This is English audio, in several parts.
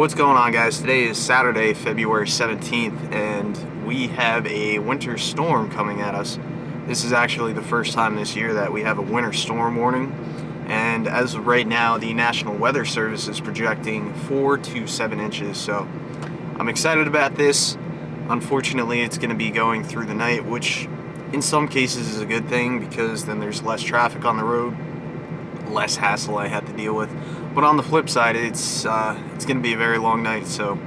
What's going on, guys? Today is Saturday, February 17th, and we have a winter storm coming at us. This is actually the first time this year that we have a winter storm warning, and as of right now, the National Weather Service is projecting 4 to 7 inches, so I'm excited about this. Unfortunately, it's going to be going through the night, which in some cases is a good thing because then there's less traffic on the road, less hassle I have to deal with. But on the flip side, it's going to be a very long night, so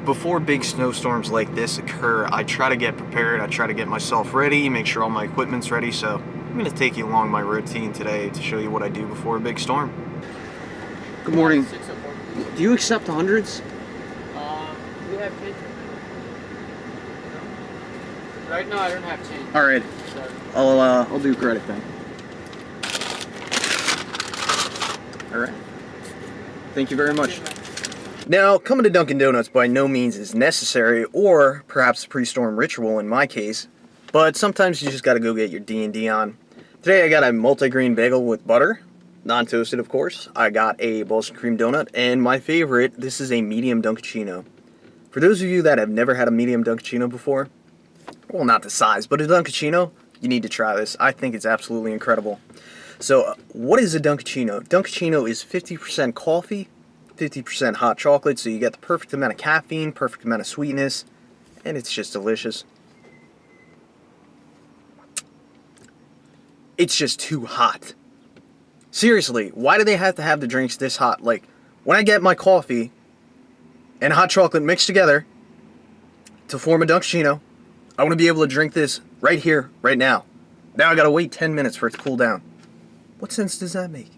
before big snowstorms like this occur, I try to get prepared. I try to get myself ready, make sure all my equipment's ready. So I'm going to take you along my routine today to show you what I do before a big storm. Good morning. Do you accept hundreds? We have change. Right now I don't have change. All right. Sorry. I'll do credit then. All right. Thank you very much. Now, coming to Dunkin' Donuts by no means is necessary, or perhaps a pre-storm ritual in my case, but sometimes you just gotta go get your D&D on. Today I got a multi-grain bagel with butter, non-toasted of course. I got a Boston cream donut, and my favorite, this is a medium Dunkaccino. For those of you that have never had a medium Dunkaccino before, well, not the size, but a Dunkaccino, you need to try this. I think it's absolutely incredible. So, what is a Dunkaccino? Dunkaccino is 50% coffee, 50% hot chocolate, so you get the perfect amount of caffeine, perfect amount of sweetness, and it's just delicious. It's just too hot. Seriously, why do they have to have the drinks this hot? Like, when I get my coffee and hot chocolate mixed together to form a Dunkaccino, I want to be able to drink this right here, right now. Now I gotta wait 10 minutes for it to cool down. What sense does that make?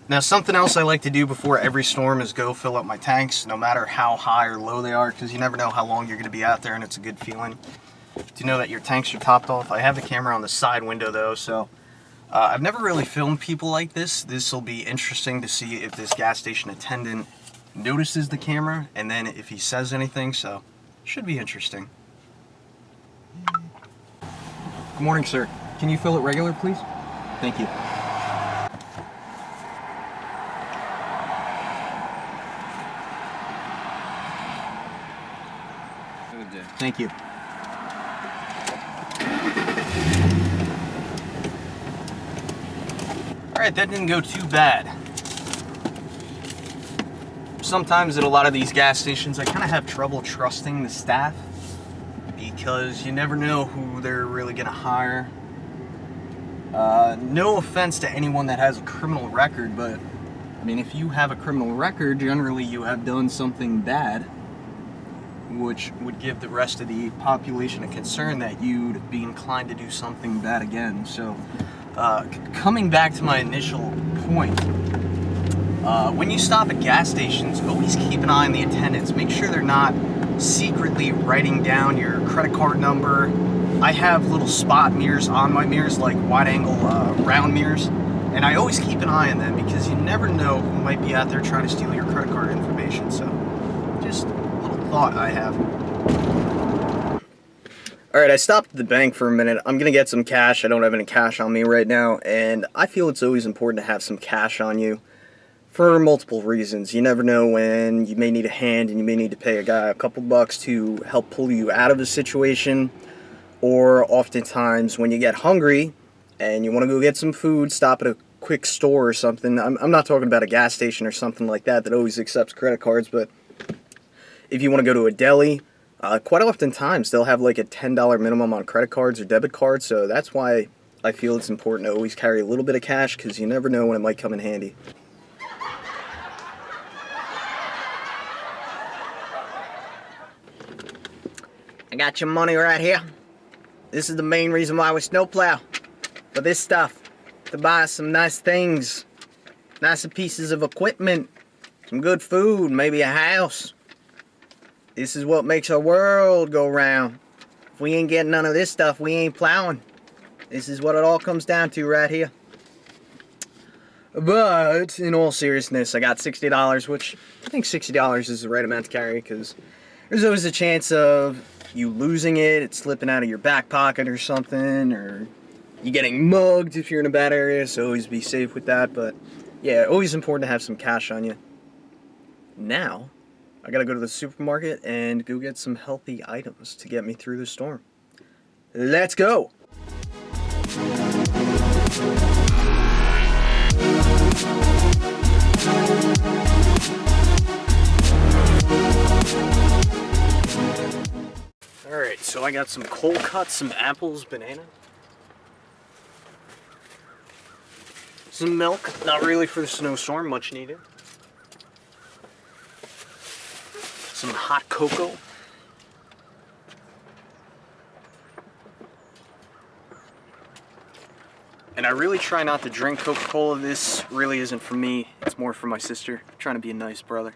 Now, something else I like to do before every storm is go fill up my tanks, no matter how high or low they are, because you never know how long you're going to be out there, and it's a good feeling to know that your tanks are topped off. I have the camera on the side window, though, so I've never really filmed people like this. This will be interesting to see if this gas station attendant notices the camera, and then if he says anything, so should be interesting. Good morning, sir. Can you fill it regular, please? Thank you. Thank you. Alright, that didn't go too bad. Sometimes at a lot of these gas stations, I kind of have trouble trusting the staff because you never know who they're really going to hire. No offense to anyone that has a criminal record, but I mean, if you have a criminal record, generally you have done something bad, which would give the rest of the population a concern that you'd be inclined to do something bad again. So, coming back to my initial point, when you stop at gas stations, always keep an eye on the attendants. Make sure they're not secretly writing down your credit card number. I have little spot mirrors on my mirrors, like wide-angle round mirrors, and I always keep an eye on them because you never know who might be out there trying to steal your credit card information. So, just thought I have. Alright, I stopped at the bank for a minute. I'm gonna get some cash. I don't have any cash on me right now, and I feel it's always important to have some cash on you for multiple reasons. You never know when you may need a hand and you may need to pay a guy a couple bucks to help pull you out of a situation, or oftentimes when you get hungry and you want to go get some food, stop at a quick store or something. I'm not talking about a gas station or something like that that always accepts credit cards, but if you want to go to a deli, quite oftentimes they'll have like a $10 minimum on credit cards or debit cards, so that's why I feel it's important to always carry a little bit of cash because you never know when it might come in handy. I got your money right here. This is the main reason why we snowplow. For this stuff. To buy some nice things. Nice pieces of equipment. Some good food. Maybe a house. This is what makes our world go round. If we ain't getting none of this stuff, we ain't plowing. This is what it all comes down to right here. But, in all seriousness, I got $60, which I think $60 is the right amount to carry, because there's always a chance of you losing it, it slipping out of your back pocket or something, or you getting mugged if you're in a bad area, so always be safe with that. But, yeah, always important to have some cash on you. Now, I gotta go to the supermarket and go get some healthy items to get me through the storm. Let's go! Alright, so I got some cold cuts, some apples, banana. Some milk, not really for the snowstorm, much needed. Some hot cocoa. And I really try not to drink Coca-Cola. This really isn't for me. It's more for my sister. I'm trying to be a nice brother.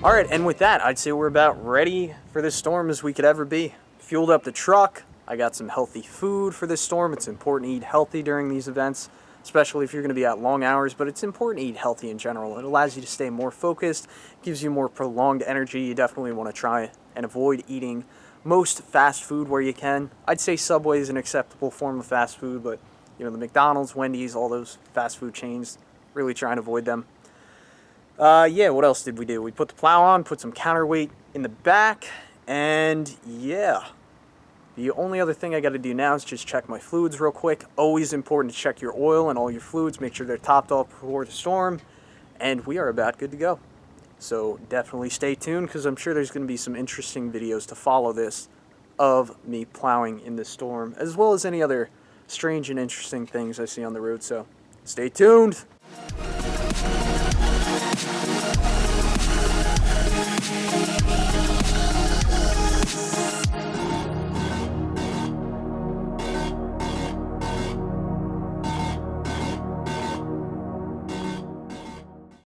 Alright, and with that, I'd say we're about ready for this storm as we could ever be. Fueled up the truck. I got some healthy food for this storm. It's important to eat healthy during these events, especially if you're going to be at long hours, but it's important to eat healthy in general. It allows you to stay more focused, gives you more prolonged energy. You definitely want to try and avoid eating most fast food where you can. I'd say Subway is an acceptable form of fast food, but you know, the McDonald's, Wendy's, all those fast food chains, really try and avoid them. Yeah, what else did we do? We put the plow on, put some counterweight in the back, and yeah. The only other thing I got to do now is just check my fluids real quick. Always important to check your oil and all your fluids, make sure they're topped off before the storm, and we are about good to go. So definitely stay tuned, because I'm sure there's going to be some interesting videos to follow this of me plowing in this storm, as well as any other strange and interesting things I see on the road, so stay tuned!